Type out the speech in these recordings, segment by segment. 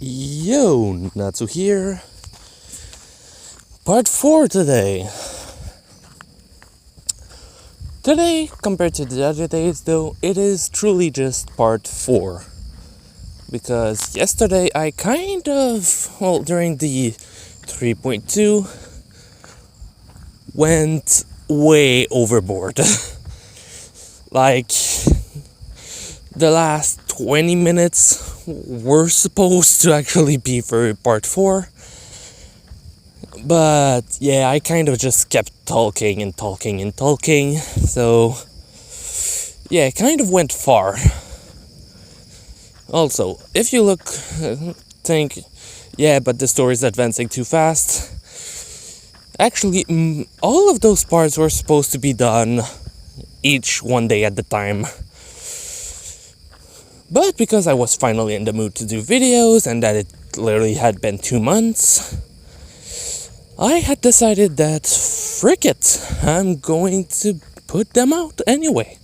Yo, Natsu here. Part 4 today. Today, compared to the other days though, it is truly just part 4. Because yesterday I during the 3.2, went way overboard. Like, the last 20 minutes were supposed to actually be for part 4. But yeah, I kind of just kept talking. So yeah, it kind of went far. Also, if you think, yeah, but the story's advancing too fast. Actually, all of those parts were supposed to be done each one day at a time. But because I was finally in the mood to do videos and that it literally had been 2 months, I had decided that, frick it, I'm going to put them out anyway.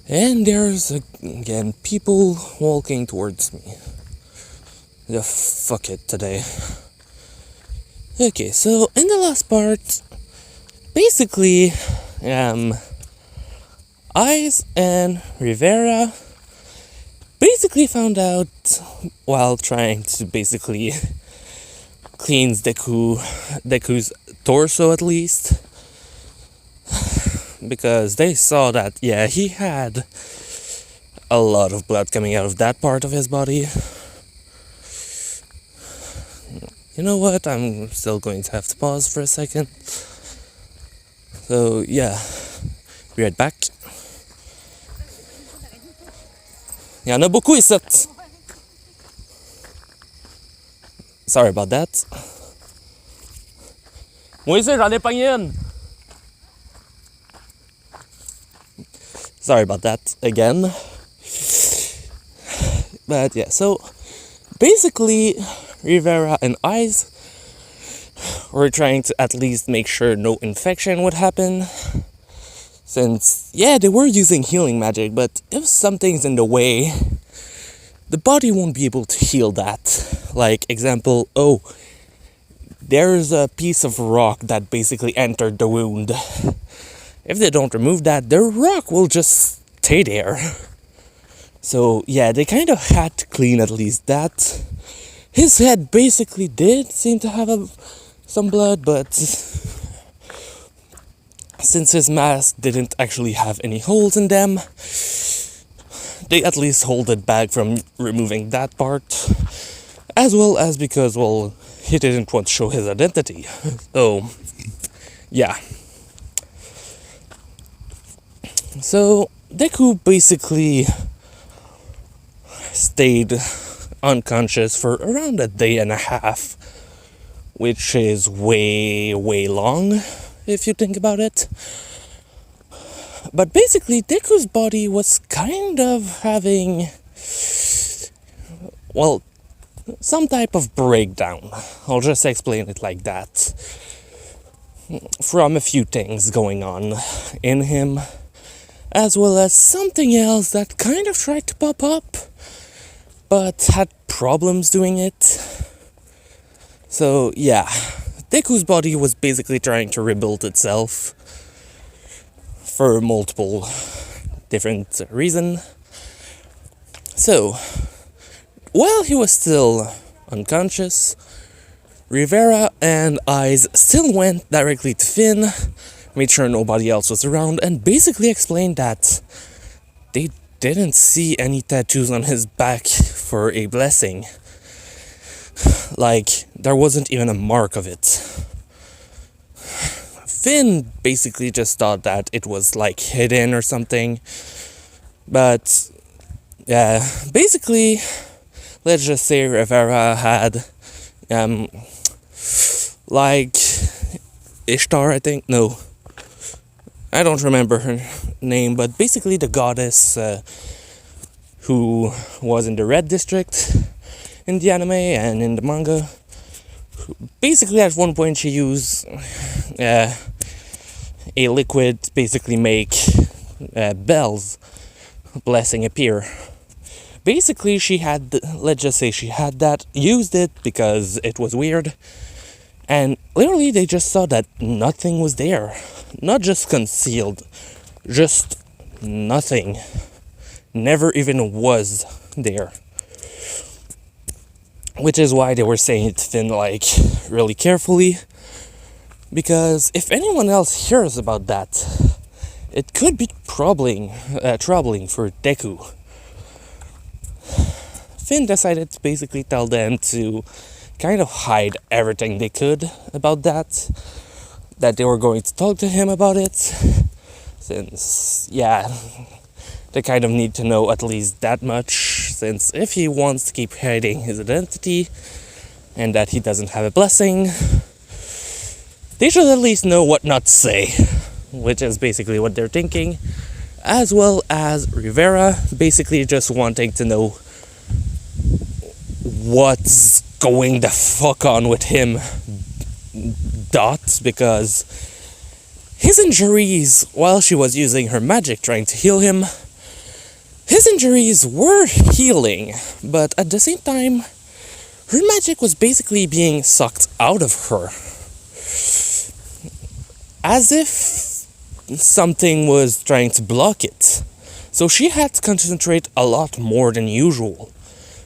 And there's, again, people walking towards me. Yeah, fuck it today. Okay, so in the last part, basically, Ice and Rivera basically found out, while trying to basically cleanse Deku's torso at least, because they saw that, yeah, he had a lot of blood coming out of that part of his body. You know what, I'm still going to have to pause for a second. So yeah, be right back. Il y en a beaucoup ici. Sorry about that. Moi aussi, j'en ai pogné une. Sorry about that again. But yeah, so basically, Rivera and Ice were trying to at least make sure no infection would happen. Since, yeah, they were using healing magic, but if something's in the way, the body won't be able to heal that. Like, example, there's a piece of rock that basically entered the wound. If they don't remove that, the rock will just stay there. So, yeah, they kind of had to clean at least that. His head basically did seem to have some blood, but since his mask didn't actually have any holes in them, they at least hold it back from removing that part, as well as because, well, he didn't want to show his identity. So, yeah. So, Deku basically stayed unconscious for around a day and a half, which is way, way long, if you think about it. But basically, Deku's body was kind of having, well, some type of breakdown. I'll just explain it like that. From a few things going on in him, as well as something else that kind of tried to pop up, but had problems doing it. So, yeah, Deku's body was basically trying to rebuild itself for multiple different reasons. So, while he was still unconscious, Rivera and Ice still went directly to Finn, made sure nobody else was around, and basically explained that they didn't see any tattoos on his back for a blessing. Like, there wasn't even a mark of it. Finn basically just thought that it was like hidden or something. But yeah, basically, let's just say Rivera had like Ishtar, I think. No, I don't remember her name, but basically the goddess who was in the Red District in the anime and in the manga. Basically, at one point she used a liquid to basically make bells blessing appear. Basically, let's just say she had that, used it because it was weird, and literally they just saw that nothing was there. Not just concealed, just nothing. Never even was there. Which is why they were saying it Finn, like, really carefully. Because if anyone else hears about that, it could be troubling for Deku. Finn decided to basically tell them to kind of hide everything they could about that they were going to talk to him about it, since, yeah, they kind of need to know at least that much, since if he wants to keep hiding his identity and that he doesn't have a blessing, they should at least know what not to say, which is basically what they're thinking, as well as Rivera basically just wanting to know what's going the fuck on with him, because his injuries, while she was using her magic trying to heal him, his injuries were healing, but at the same time, her magic was basically being sucked out of her. As if something was trying to block it. So she had to concentrate a lot more than usual,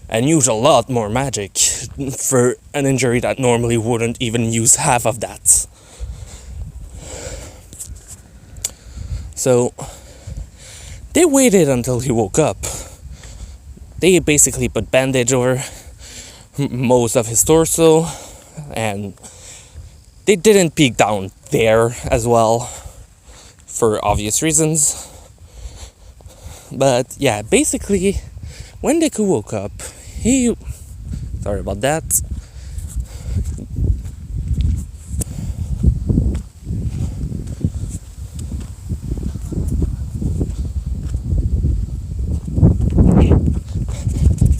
and use a lot more magic for an injury that normally wouldn't even use half of that. So they waited until he woke up. They basically put bandage over most of his torso, and they didn't peek down there as well, for obvious reasons. But yeah, basically, when Deku woke up, sorry about that.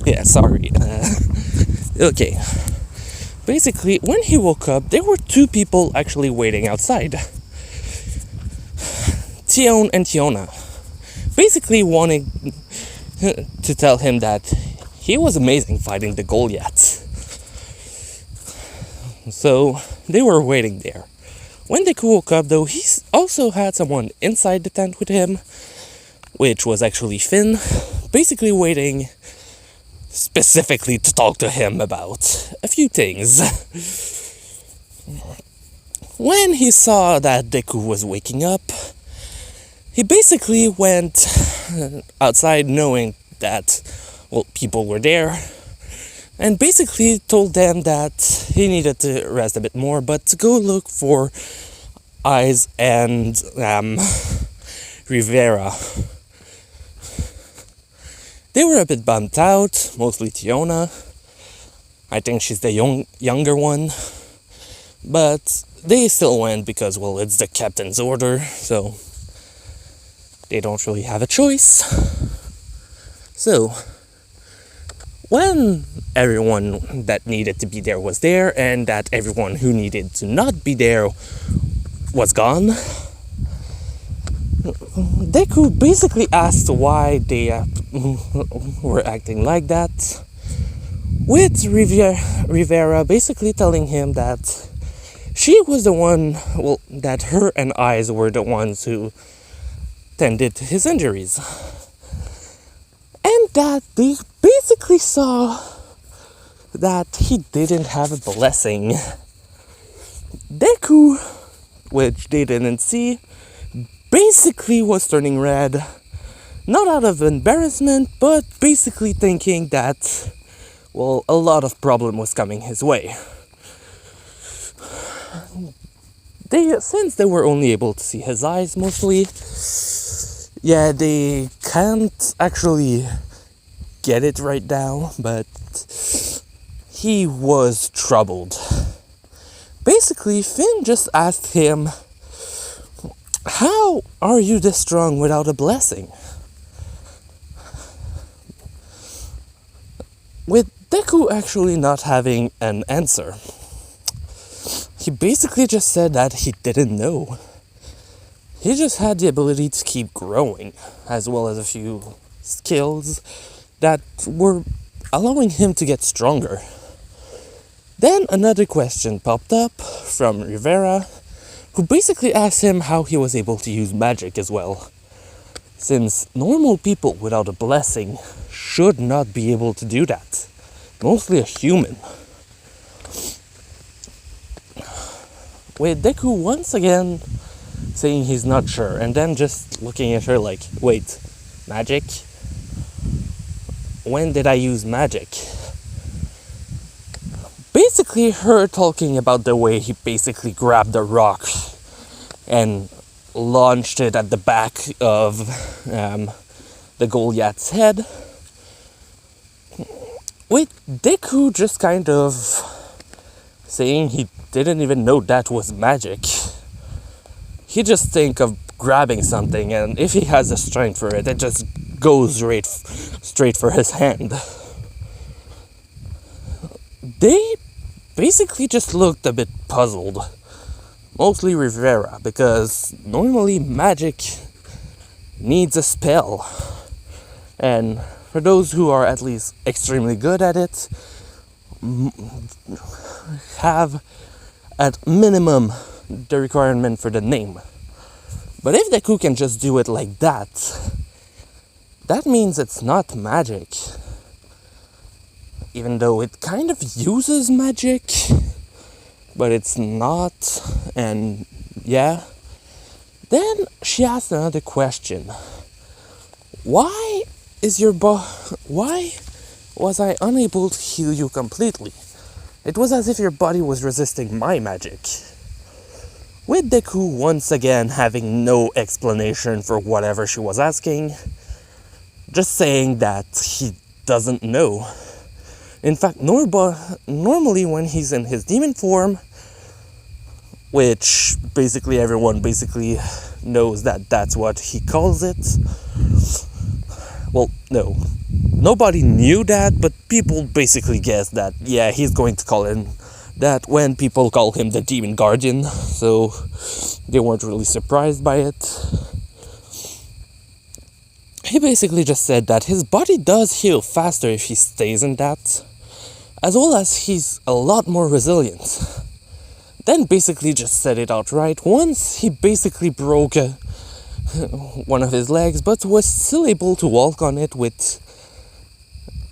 Yeah, sorry. Okay. Basically, when he woke up, there were two people actually waiting outside. Tion and Tiona. Basically wanting to tell him that he was amazing fighting the Goliath. So, they were waiting there. When Deku woke up, though, he also had someone inside the tent with him, which was actually Finn, basically waiting specifically to talk to him about a few things. When he saw that Deku was waking up, he basically went outside knowing that, well, people were there, and basically told them that he needed to rest a bit more, but to go look for Eyes and Rivera. They were a bit bummed out, mostly Tiona. I think she's the younger one, but they still went because, well, it's the captain's order, so they don't really have a choice. So, when everyone that needed to be there was there, and that everyone who needed to not be there was gone, Deku basically asked why they were acting like that, with Rivera basically telling him that she was the one, well, that her and Eyes were the ones who tended to his injuries. And that they basically saw that he didn't have a blessing. Deku, which they didn't see, basically was turning red. Not out of embarrassment, but basically thinking that, well, a lot of problem was coming his way. Since they were only able to see his eyes mostly, yeah, they can't actually get it right now, but he was troubled. Basically, Finn just asked him, how are you this strong without a blessing? With Deku actually not having an answer, he basically just said that he didn't know. He just had the ability to keep growing, as well as a few skills that were allowing him to get stronger. Then another question popped up from Rivera, who basically asked him how he was able to use magic as well, since normal people without a blessing should not be able to do that, mostly a human. With Deku once again saying he's not sure, and then just looking at her like, wait, magic? When did I use magic? Basically her talking about the way he basically grabbed a rock and launched it at the back of the Goliath's head. With Deku just kind of saying he didn't even know that was magic. He just think of grabbing something, and if he has the strength for it, it just goes straight for his hand. They basically just looked a bit puzzled. Mostly Rivera, because normally magic needs a spell. And for those who are at least extremely good at it, have at minimum the requirement for the name. But if Deku can just do it like that, that means it's not magic. Even though it kind of uses magic, but it's not, and yeah. Then she asked another question. Why was I unable to heal you completely? It was as if your body was resisting my magic. With Deku once again having no explanation for whatever she was asking, just saying that he doesn't know. In fact, normally when he's in his demon form, which basically everyone knows that that's what he calls it. Well, no. Nobody knew that, but people basically guessed that, yeah, he's going to call him that when people call him the Demon Guardian, so they weren't really surprised by it. He basically just said that his body does heal faster if he stays in that, as well as he's a lot more resilient. Then basically just said it outright. Once he basically broke one of his legs, but was still able to walk on it with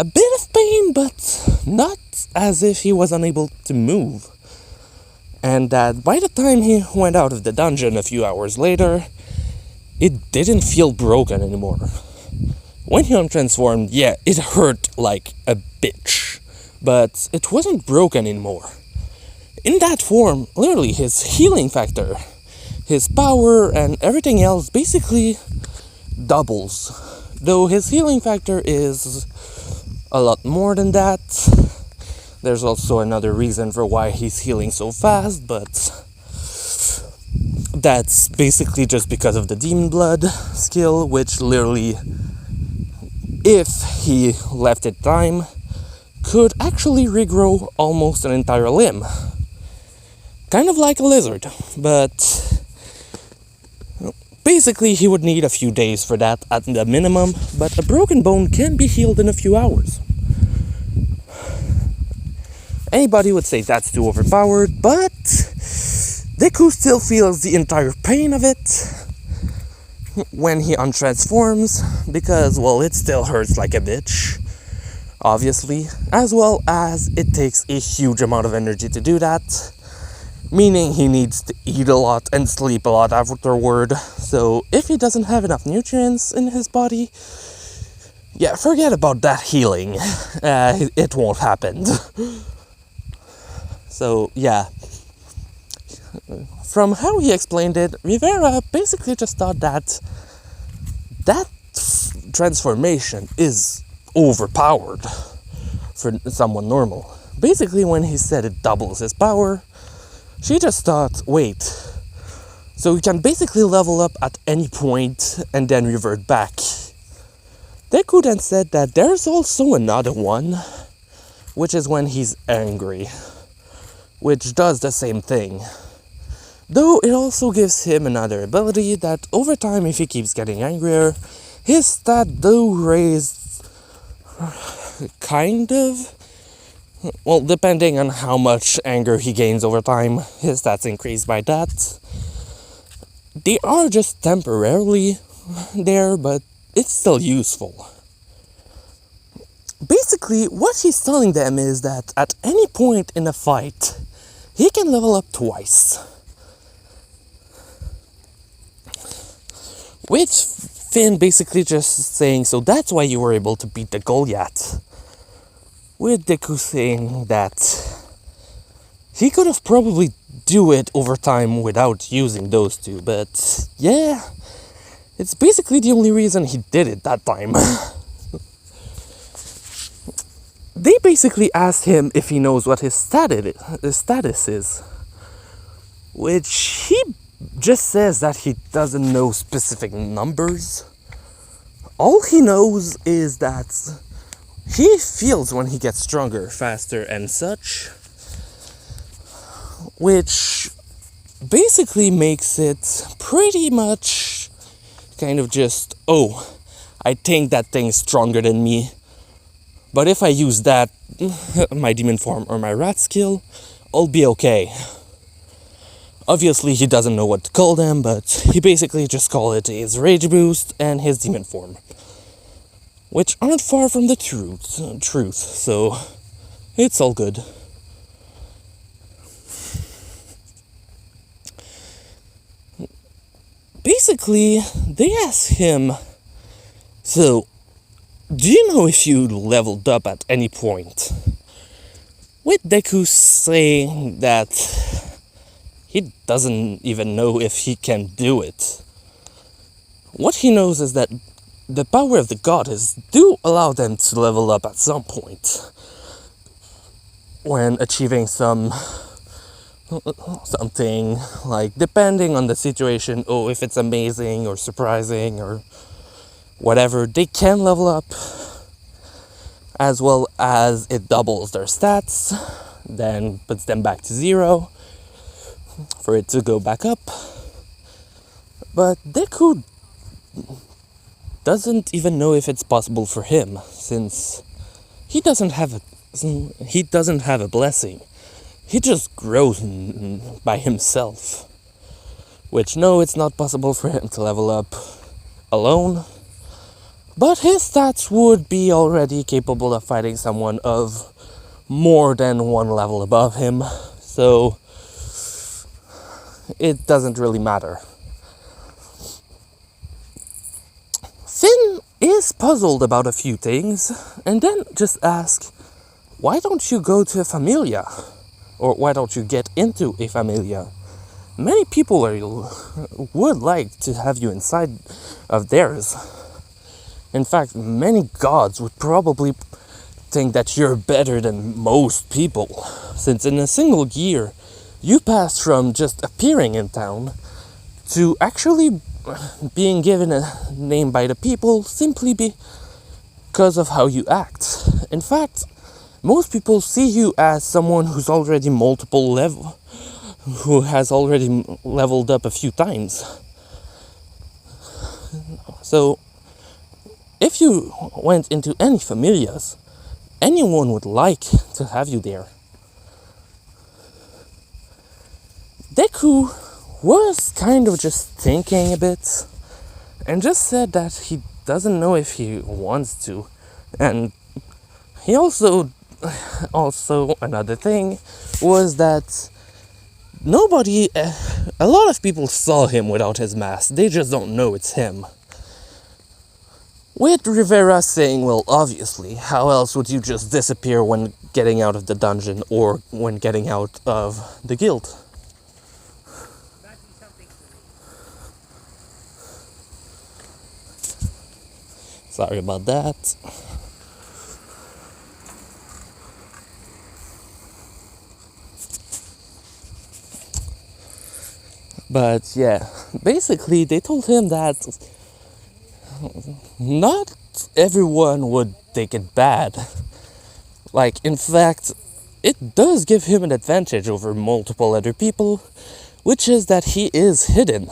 a bit of pain, but not as if he was unable to move. And that by the time he went out of the dungeon a few hours later, it didn't feel broken anymore. When he untransformed, yeah, it hurt like a bitch, but it wasn't broken anymore. In that form, literally his healing factor, his power, and everything else basically doubles. Though his healing factor is a lot more than that. There's also another reason for why he's healing so fast, but that's basically just because of the demon blood skill, which literally, if he left it time, could actually regrow almost an entire limb. Kind of like a lizard, but basically he would need a few days for that at the minimum, but a broken bone can be healed in a few hours. Anybody would say that's too overpowered, but Deku still feels the entire pain of it when he untransforms, because, well, it still hurts like a bitch, obviously, as well as it takes a huge amount of energy to do that, meaning he needs to eat a lot and sleep a lot afterward. So if he doesn't have enough nutrients in his body, yeah, forget about that healing. It won't happen. So, yeah. From how he explained it, Rivera basically just thought that transformation is overpowered for someone normal. Basically, when he said it doubles his power, she just thought, wait, so he can basically level up at any point and then revert back. Deku then said that there's also another one, which is when he's angry, which does the same thing. Though it also gives him another ability that over time, if he keeps getting angrier, his stat though raised kind of. Well, depending on how much anger he gains over time, his stats increase by that. They are just temporarily there, but it's still useful. Basically, what he's telling them is that at any point in a fight, he can level up twice. With Finn basically just saying, so that's why you were able to beat the Goliath. With Deku saying that he could have probably do it over time without using those two, but yeah, it's basically the only reason he did it that time. They basically asked him if he knows what his status is, which he just says that he doesn't know specific numbers. All he knows is that he feels when he gets stronger, faster, and such, which basically makes it pretty much kind of just, oh, I think that thing's stronger than me, but if I use that, my demon form or my rat skill, I'll be okay. Obviously, he doesn't know what to call them, but he basically just called it his rage boost and his demon form, which aren't far from the truth, so it's all good. Basically, they ask him, so, do you know if you leveled up at any point? With Deku saying that he doesn't even know if he can do it. What he knows is that the power of the goddess do allow them to level up at some point when achieving something, like, depending on the situation, if it's amazing or surprising or whatever, they can level up, as well as it doubles their stats, then puts them back to 0 for it to go back up. But Deku doesn't even know if it's possible for him, since he doesn't have a blessing. He just grows by himself. Which, no, it's not possible for him to level up alone. But his stats would be already capable of fighting someone of more than one level above him. So it doesn't really matter. Finn is puzzled about a few things, and then just asks, why don't you go to a familia? Or why don't you get into a familia? Many people would like to have you inside of theirs. In fact, many gods would probably think that you're better than most people, since in a single year, you pass from just appearing in town to actually being given a name by the people simply because of how you act. In fact, most people see you as someone who has already leveled up a few times. So, if you went into any familias, anyone would like to have you there. Deku was kind of just thinking a bit, and just said that he doesn't know if he wants to. And he also another thing was that a lot of people saw him without his mask, they just don't know it's him. With Rivera saying, well, obviously, how else would you just disappear when getting out of the dungeon or when getting out of the guild? Sorry about that. But yeah, basically they told him that not everyone would take it bad. Like, in fact, it does give him an advantage over multiple other people, which is that he is hidden.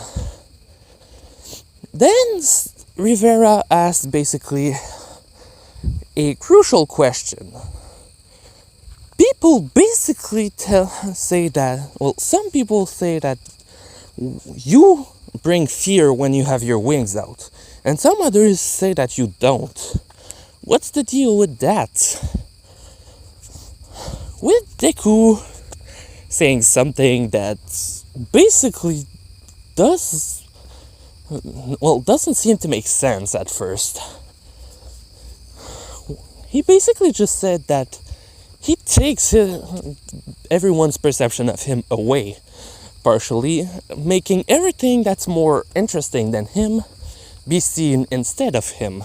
Then Rivera asked basically a crucial question. People basically say that, well, some people say that you bring fear when you have your wings out, and some others say that you don't. What's the deal with that? With Deku saying something that basically doesn't seem to make sense at first. He basically just said that he takes everyone's perception of him away, partially making everything that's more interesting than him be seen instead of him.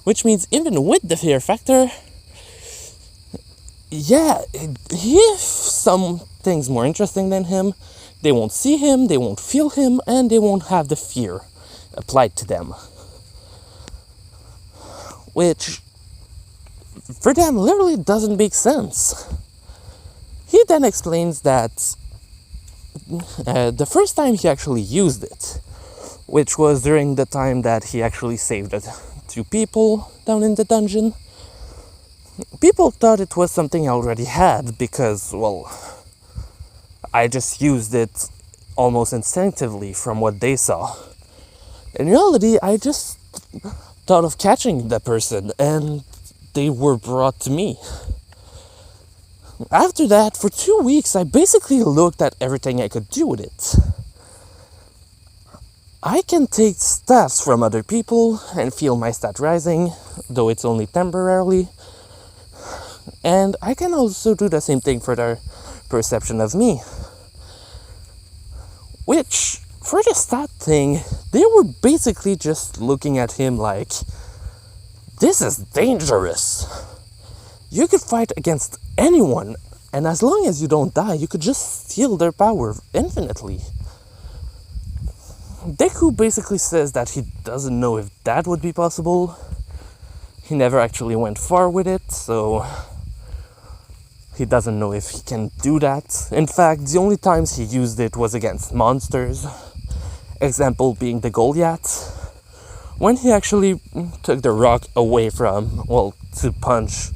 Which means even with the fear factor, yeah, if something's more interesting than him, they won't see him, they won't feel him, and they won't have the fear applied to them. Which, for them, literally doesn't make sense. He then explains that the first time he actually used it, which was during the time that he actually saved 2 people down in the dungeon, people thought it was something I already had because, well, I just used it almost instinctively from what they saw. In reality, I just thought of catching the person and they were brought to me. After that, for 2 weeks, I basically looked at everything I could do with it. I can take stats from other people and feel my stat rising, though it's only temporarily. And I can also do the same thing for their perception of me. Which, for the stat thing, they were basically just looking at him like, this is dangerous. You could fight against anyone, and as long as you don't die, you could just steal their power infinitely. Deku basically says that he doesn't know if that would be possible. He never actually went far with it, so he doesn't know if he can do that. In fact, the only times he used it was against monsters. Example being the Goliath. When he actually took the rock away to punch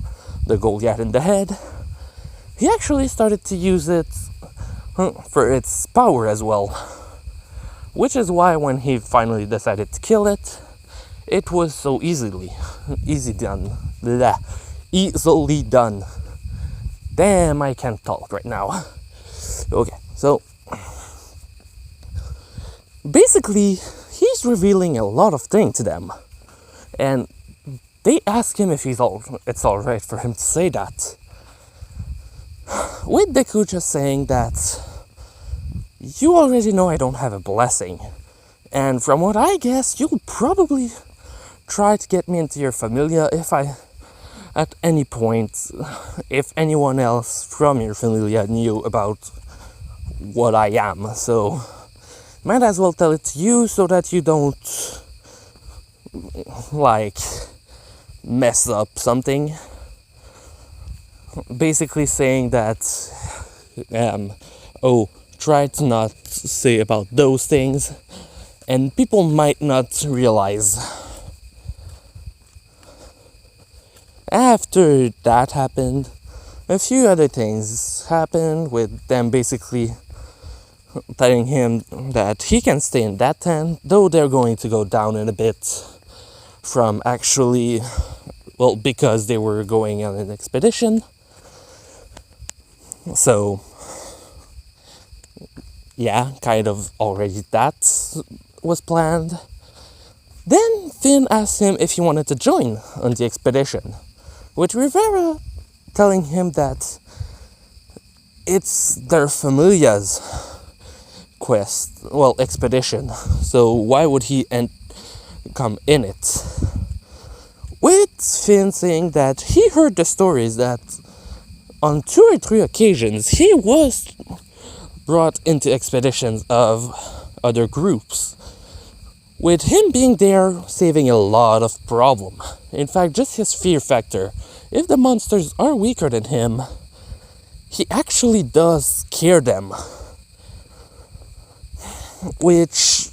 the Goliath in the head, he actually started to use it for its power as well. Which is why when he finally decided to kill it, it was so easily done. Damn, I can't talk right now. Okay, so basically, he's revealing a lot of things to them. And they ask him if it's alright for him to say that. With Deku just saying that, you already know I don't have a blessing. And from what I guess, you'll probably try to get me into your familia at any point, if anyone else from your familia knew about what I am. So, might as well tell it to you so that you don't, mess up something. Basically saying that, try to not say about those things, and people might not realize. After that happened, a few other things happened with them basically telling him that he can stay in that tent, though they're going to go down in a bit from actually, because they were going on an expedition. So, yeah, kind of already that was planned. Then Finn asked him if he wanted to join on the expedition, with Rivera telling him that it's their familia's expedition, so why would he come in it? With Finn saying that he heard the stories that on 2 or 3 occasions he was brought into expeditions of other groups, with him being there saving a lot of problem. In fact, just his fear factor. If the monsters are weaker than him, he actually does scare them. Which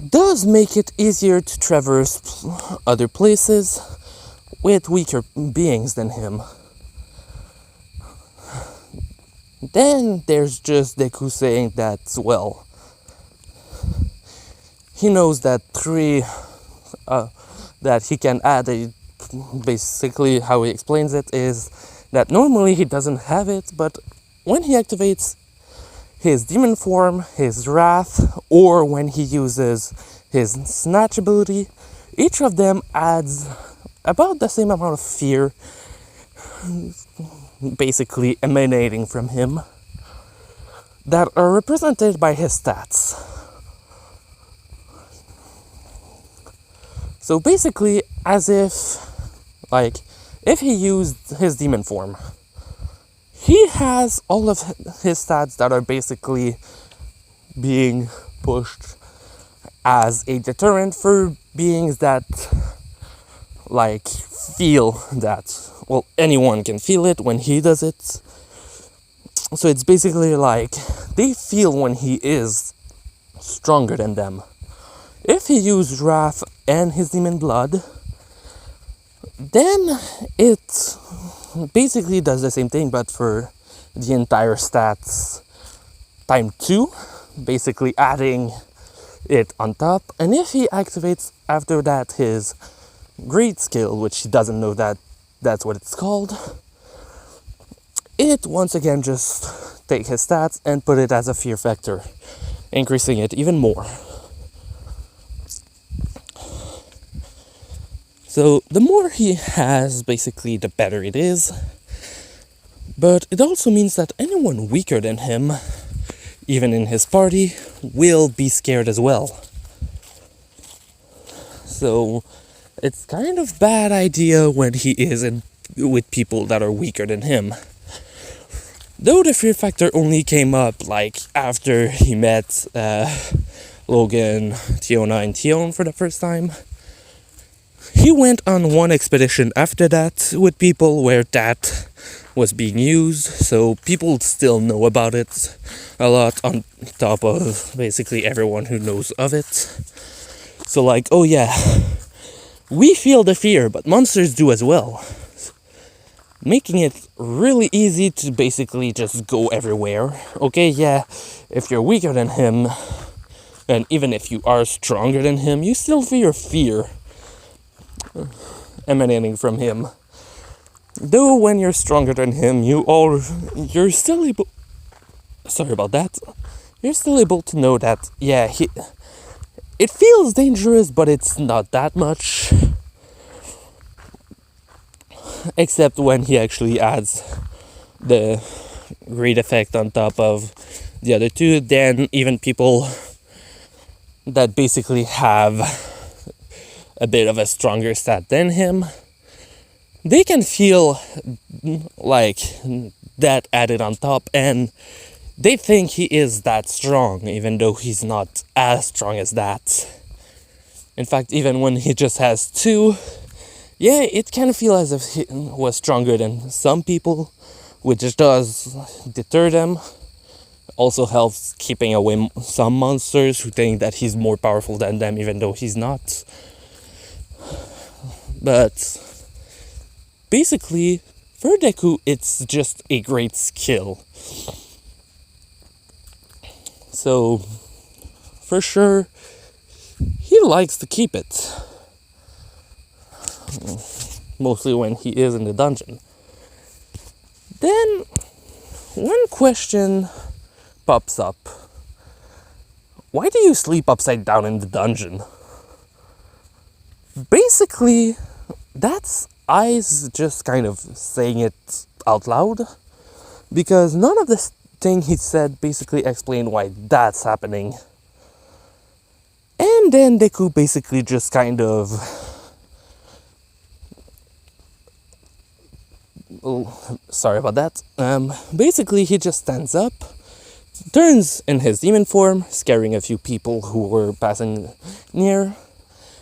does make it easier to traverse other places with weaker beings than him. Then there's just Deku saying that, well, he knows that that he can add basically how he explains it is that normally he doesn't have it, but when he activates his demon form, his wrath, or when he uses his snatch ability, each of them adds about the same amount of fear basically emanating from him that are represented by his stats. So basically, as if he used his demon form, he has all of his stats that are basically being pushed as a deterrent for beings that feel that. Well, anyone can feel it when he does it. So it's basically they feel when he is stronger than them. If he used Wrath and his demon blood, then it basically does the same thing, but for the entire stats time 2, basically adding it on top. And if he activates after that his great skill, which he doesn't know that that's what it's called, it once again just take his stats and put it as a fear factor, increasing it even more. So the more he has, basically, the better it is. But it also means that anyone weaker than him, even in his party, will be scared as well. So it's kind of bad idea when he is with people that are weaker than him. Though the fear factor only came up after he met Logan, Tiona, and Tion for the first time. He went on one expedition after that with people where that was being used, so people still know about it a lot on top of basically everyone who knows of it. So oh yeah, we feel the fear, but monsters do as well. Making it really easy to basically just go everywhere. Okay, yeah, if you're weaker than him, and even if you are stronger than him, you still feel fear emanating from him. Though when you're stronger than him, you're still able. Sorry about that. You're still able to know that, yeah, it feels dangerous, but it's not that much. Except when he actually adds the great effect on top of the other two, then even people that basically have a bit of a stronger stat than him, they can feel that added on top, and they think he is that strong, even though he's not as strong as that. In fact, even when he just has 2, yeah, it can feel as if he was stronger than some people, which does deter them. Also helps keeping away some monsters who think that he's more powerful than them, even though he's not. But basically, for Deku, it's just a great skill. So, for sure, he likes to keep it. Mostly when he is in the dungeon. Then, one question pops up. Why do you sleep upside down in the dungeon? Basically, that's I's just kind of saying it out loud, because none of this thing he said basically explained why that's happening. And then Deku basically just kind of sorry about that. Basically he just stands up, turns in his demon form, scaring a few people who were passing near.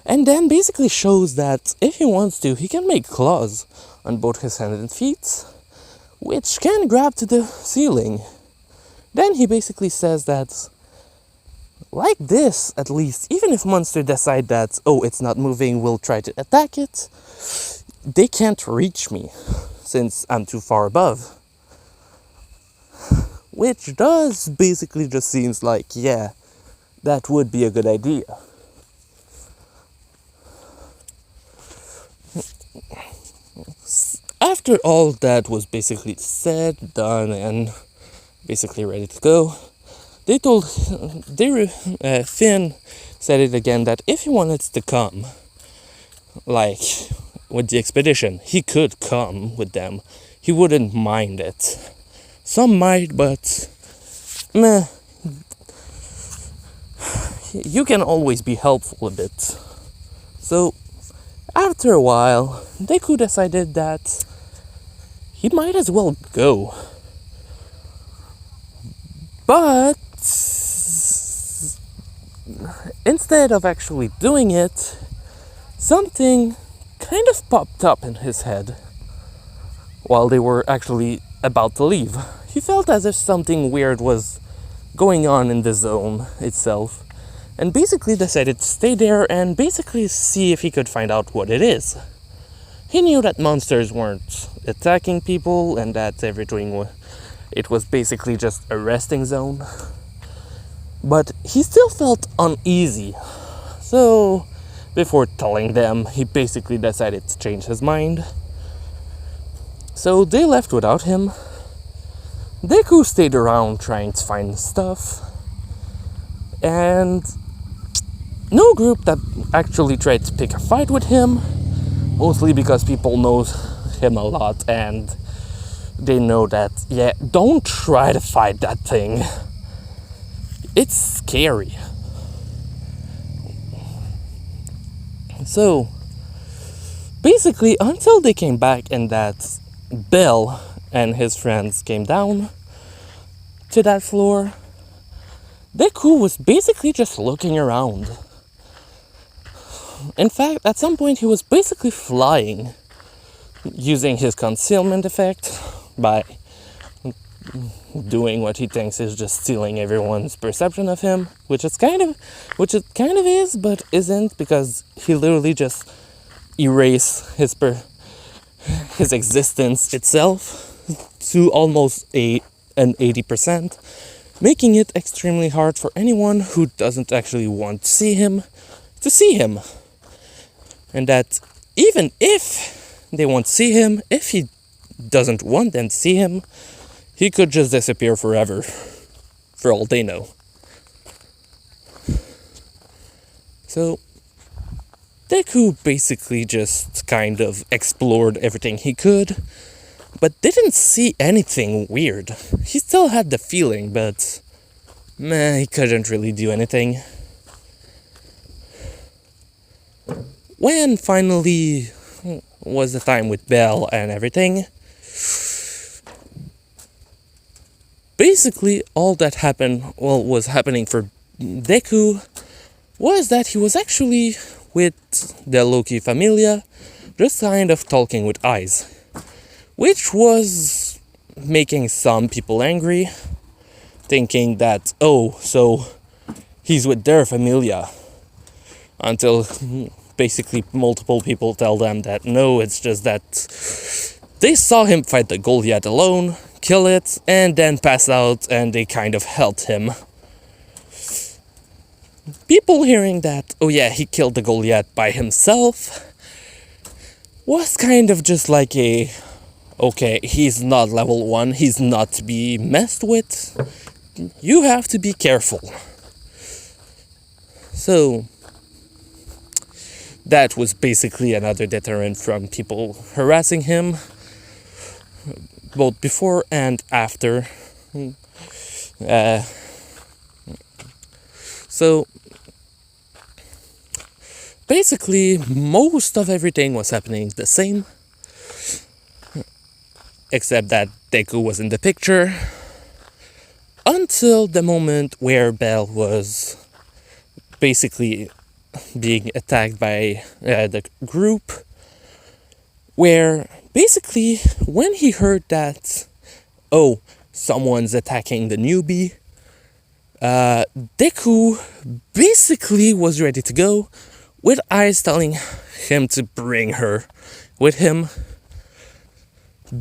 And then basically shows that if he wants to, he can make claws on both his hands and feet, which can grab to the ceiling. Then he basically says that like this, at least, even if monster decide that, oh, it's not moving, we'll try to attack it, they can't reach me, since I'm too far above. Which does basically just seems like, yeah, that would be a good idea. After all that was basically said, done, and basically ready to go, Finn said it again that if he wanted to come, like with the expedition, he could come with them. He wouldn't mind it. Some might, but meh. You can always be helpful a bit. So, after a while, Deku decided that he might as well go. But instead of actually doing it, something kind of popped up in his head while they were actually about to leave. He felt as if something weird was going on in the zone itself, and basically decided to stay there and basically see if he could find out what it is. He knew that monsters weren't attacking people and that it was basically just a resting zone. But he still felt uneasy. So, before telling them, he basically decided to change his mind. So they left without him. Deku stayed around trying to find stuff. And no group that actually tried to pick a fight with him, mostly because people know him a lot and they know that, yeah, don't try to fight that thing. It's scary. So, basically, until they came back and that Bell and his friends came down to that floor, Deku was basically just looking around. In fact, at some point he was basically flying, using his concealment effect by doing what he thinks is just stealing everyone's perception of him, which it kind of is, but isn't, because he literally just erased his existence itself to almost an 80%, making it extremely hard for anyone who doesn't actually want to see him to see him. And that even if they want to see him, if he doesn't want them to see him, he could just disappear forever, for all they know. So, Deku basically just kind of explored everything he could, but didn't see anything weird. He still had the feeling, but he couldn't really do anything. When finally was the time with Bell and everything, basically all that was happening for Deku was that he was actually with the Loki Familia, just kind of talking with eyes, which was making some people angry, thinking that, oh, so he's with their Familia, until basically multiple people tell them that no, it's just that they saw him fight the Goliath alone, kill it, and then pass out, and they kind of helped him. People hearing that, oh yeah, he killed the Goliath by himself, was kind of just like okay, he's not level 1, he's not to be messed with, you have to be careful. So, that was basically another deterrent from people harassing him, both before and after. So, basically, most of everything was happening the same, except that Deku was in the picture, until the moment where Bell was basically being attacked by the group, where basically when he heard that, oh, someone's attacking the newbie, Deku basically was ready to go, with Ice telling him to bring her with him.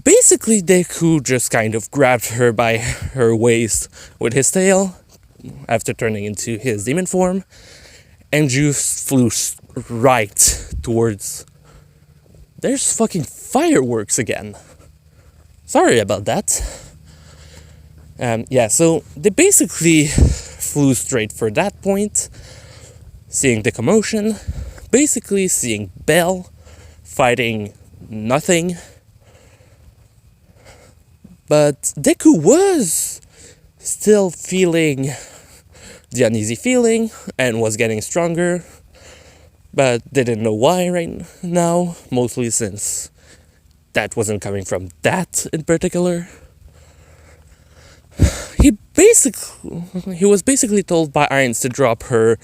Basically, Deku just kind of grabbed her by her waist with his tail after turning into his demon form, and just flew right towards... There's fucking fireworks again. Sorry about that. So they basically flew straight for that point, seeing the commotion, basically seeing Bell fighting nothing. But Deku was still feeling the uneasy feeling and was getting stronger, but didn't know why right now, mostly since that wasn't coming from that in particular. He was basically told by Irons to drop her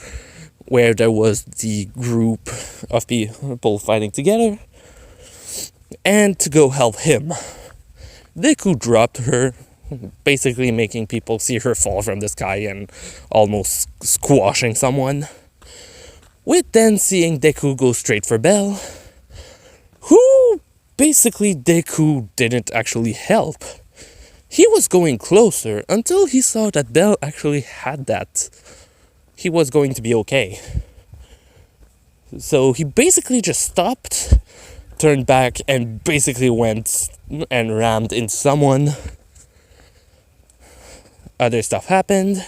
where there was the group of people fighting together and to go help him. Deku dropped her, basically making people see her fall from the sky and almost squashing someone. With then seeing Deku go straight for Bell, who basically Deku didn't actually help. He was going closer until he saw that Bell actually had that. He was going to be okay. So he basically just stopped, turned back, and basically went and rammed into someone. Other stuff happened.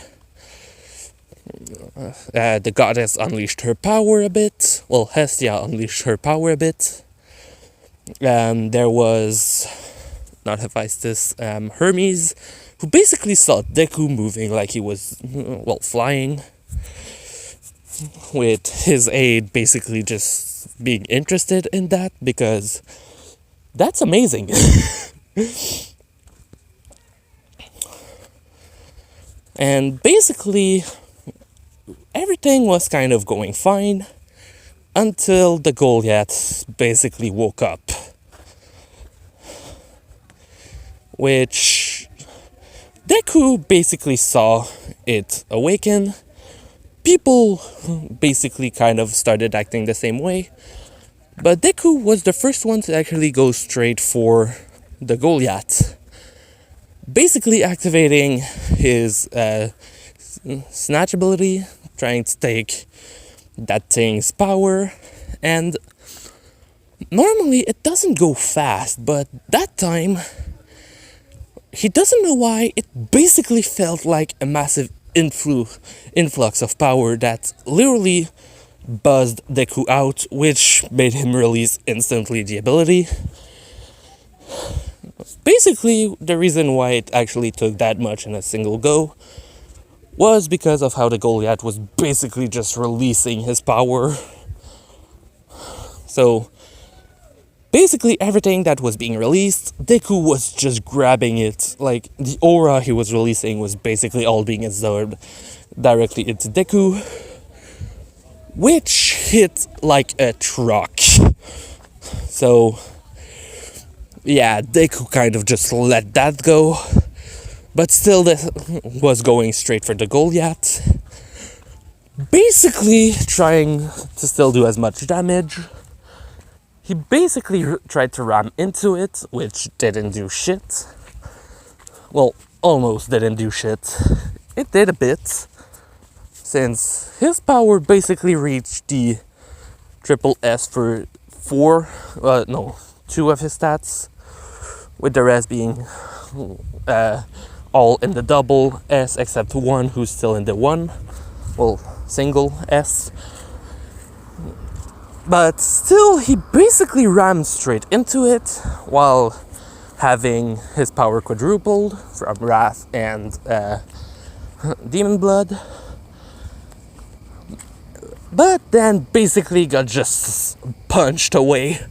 The goddess unleashed her power a bit. Well, Hestia unleashed her power a bit. There was, not Hephaestus, Hermes, who basically saw Deku moving like he was, flying. With his aide basically just being interested in that, because that's amazing. And basically, everything was kind of going fine until the Goliath basically woke up. Which Deku basically saw it awaken. People basically kind of started acting the same way. But Deku was the first one to actually go straight for the Goliath. Basically activating his snatch ability, trying to take that thing's power. And normally it doesn't go fast, but that time, he doesn't know why, it basically felt like a massive influx of power that literally buzzed Deku out, which made him release instantly the ability. Basically, the reason why it actually took that much in a single go was because of how the Goliath was basically just releasing his power. So, basically everything that was being released, Deku was just grabbing it. Like, the aura he was releasing was basically all being absorbed directly into Deku, which hit like a truck. So, yeah, Deku kind of just let that go, but still was going straight for the Goliath, basically trying to still do as much damage. He basically tried to ram into it, which didn't do shit. Well, almost didn't do shit. It did a bit, since his power basically reached the triple S for 2 of his stats, with the rest being all in the double S, except one who's still in the single S. But still, he basically rammed straight into it, while having his power quadrupled from Wrath and Demon Blood. But then basically got just punched away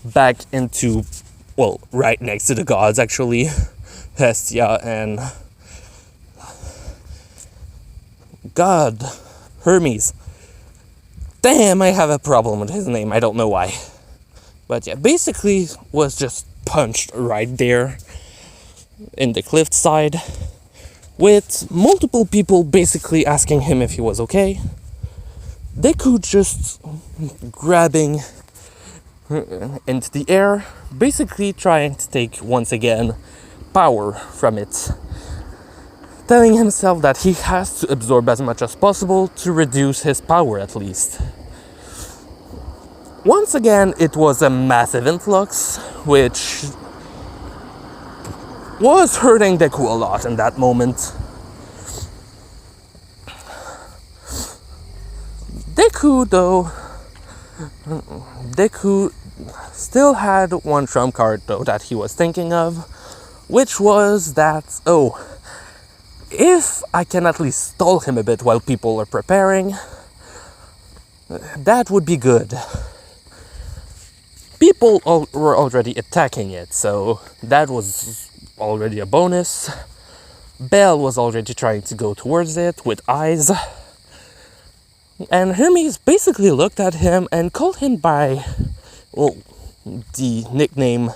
back into, right next to the gods actually, Hestia and God, Hermes. Damn, I have a problem with his name, I don't know why. But yeah, basically was just punched right there in the cliff side. with multiple people basically asking him if he was okay. Deku just grabbing into the air, basically trying to take once again power from it, telling himself that he has to absorb as much as possible to reduce his power at least. Once again, it was a massive influx, which was hurting Deku a lot in that moment. Deku still had one trump card though that he was thinking of, which was that, if I can at least stall him a bit while people are preparing, that would be good. People were already attacking it, so that was already a bonus. Belle was already trying to go towards it with eyes. And Hermes basically looked at him and called him by, the nickname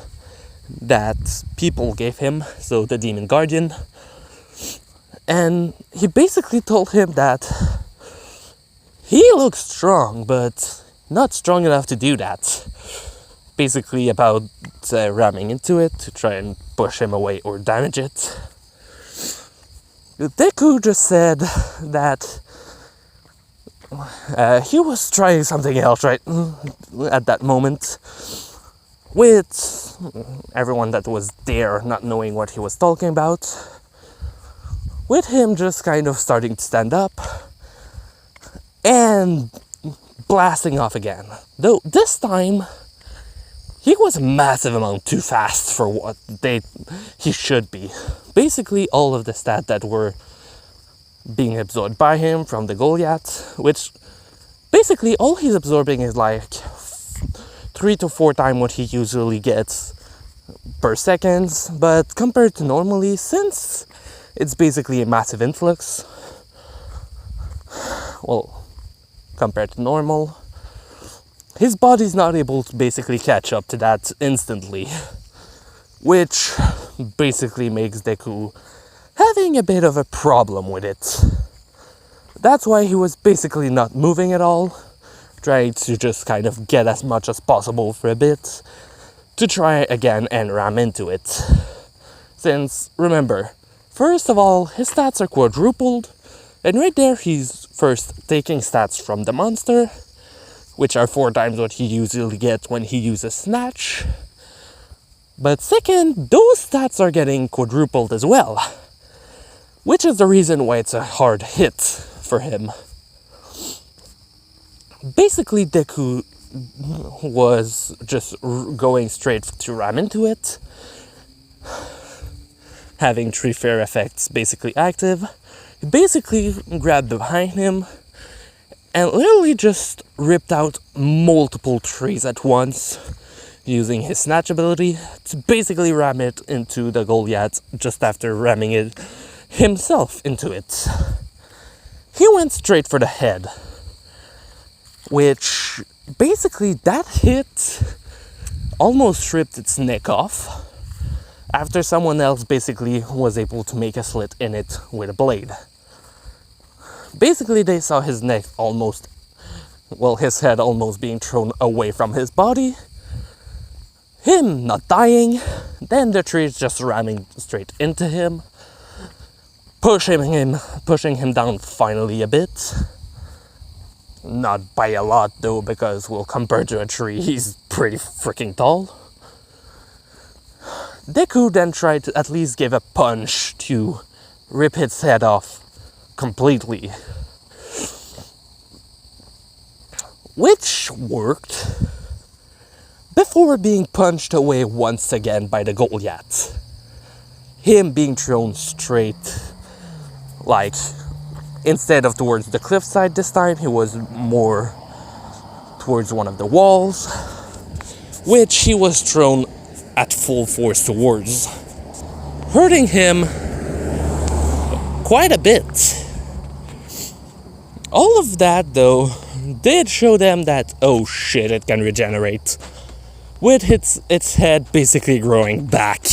that people gave him, so the Demon Guardian. And he basically told him that he looks strong, but not strong enough to do that. Basically about ramming into it to try and push him away or damage it. Deku just said that he was trying something else right at that moment, with everyone that was there not knowing what he was talking about, with him just kind of starting to stand up and blasting off again. Though this time he was a massive amount too fast for what he should be. Basically all of the stats that were being absorbed by him from the Goliath, which basically all he's absorbing is like 3 to 4 times what he usually gets per second, but compared to normally, since it's basically a massive influx, compared to normal, his body's not able to basically catch up to that instantly, which basically makes Deku having a bit of a problem with it. That's why he was basically not moving at all, trying to just kind of get as much as possible for a bit, to try again and ram into it. Since, remember, first of all, his stats are quadrupled, and right there he's first taking stats from the monster, which are 4 times what he usually gets when he uses Snatch. But second, those stats are getting quadrupled as well, which is the reason why it's a hard hit for him. Basically, Deku was just going straight to ram into it, having 3 fair effects basically active. He basically grabbed behind him and literally just ripped out multiple trees at once, using his Snatch ability to basically ram it into the Goliath just after ramming it himself into it. He went straight for the head, which basically that hit almost ripped its neck off, after someone else basically was able to make a slit in it with a blade. Basically they saw his neck his head almost being thrown away from his body, him not dying, then the tree is just ramming straight into him, pushing him down finally a bit. Not by a lot though, because compared to a tree, he's pretty freaking tall. Deku then tried to at least give a punch to rip his head off completely, which worked, before being punched away once again by the Goliath. Him being thrown straight, instead of towards the cliffside this time, he was more towards one of the walls, which he was thrown at full force towards, hurting him quite a bit. All of that, though, did show them that, oh shit, it can regenerate, with its head basically growing back.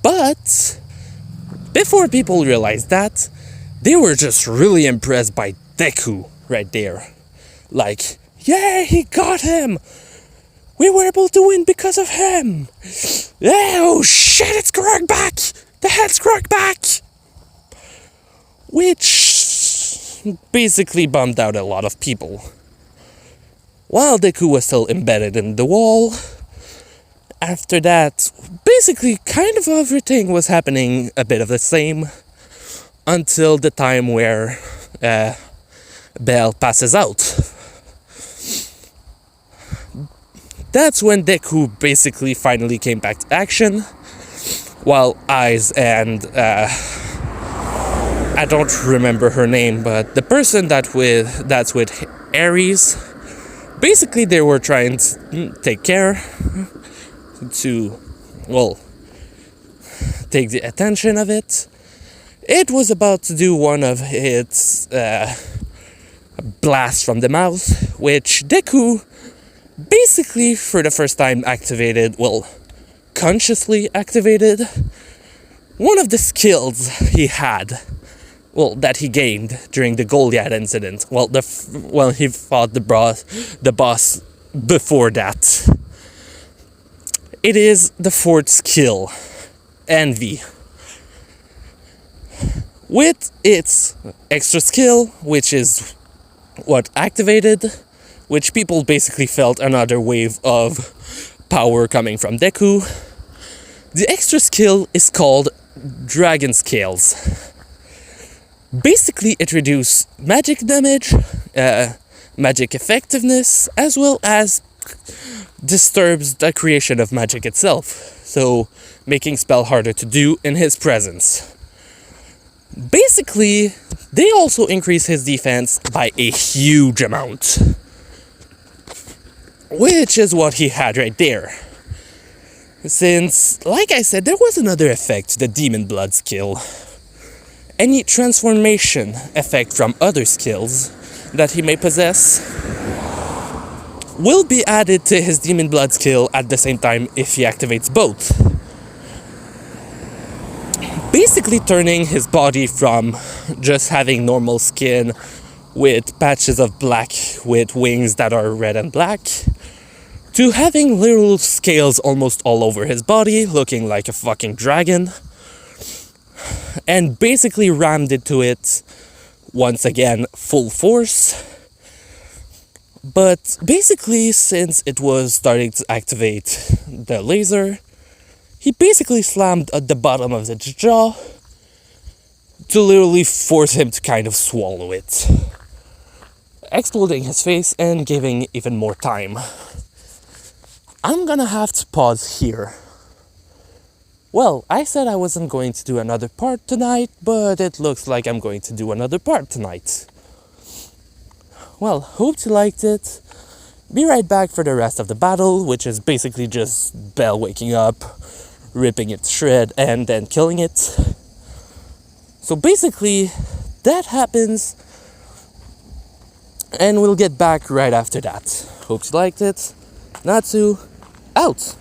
But before people realized that, they were just really impressed by Deku right there. Like, yeah, he got him! We were able to win because of him! Yeah, oh shit, it's growing back! The head's growing back! Which basically bummed out a lot of people. While Deku was still embedded in the wall, after that, basically kind of everything was happening a bit of the same until the time where Bell passes out. That's when Deku basically finally came back to action, while Eyes and I don't remember her name, but the person that's with Ares, basically they were trying to take care to, well, take the attention of it. It was about to do one of its blasts from the mouth, which Deku basically for the first time activated, well, consciously activated one of the skills he had, well, that he gained during the Goliath incident. Well, he fought the boss before that. It is the fourth skill, Envy. With its extra skill, which is what activated, which people basically felt another wave of power coming from Deku. The extra skill is called Dragon Scales. Basically, it reduces magic damage, magic effectiveness, as well as disturbs the creation of magic itself, so making spell harder to do in his presence. Basically, they also increase his defense by a huge amount, which is what he had right there. Since, like I said, there was another effect to the Demon Blood skill. Any transformation effect from other skills that he may possess will be added to his Demon Blood skill at the same time if he activates both. Basically turning his body from just having normal skin with patches of black with wings that are red and black to having little scales almost all over his body, looking like a fucking dragon, and basically rammed into it once again full force. But basically, since it was starting to activate the laser, he basically slammed at the bottom of the jaw to literally force him to kind of swallow it, exploding his face and giving even more time. I'm gonna have to pause here. Well, I said I wasn't going to do another part tonight, but it looks like I'm going to do another part tonight. Well, hope you liked it. Be right back for the rest of the battle, which is basically just Bell waking up, ripping it to shred, and then killing it. So basically, that happens, and we'll get back right after that. Hope you liked it. Natsu, out!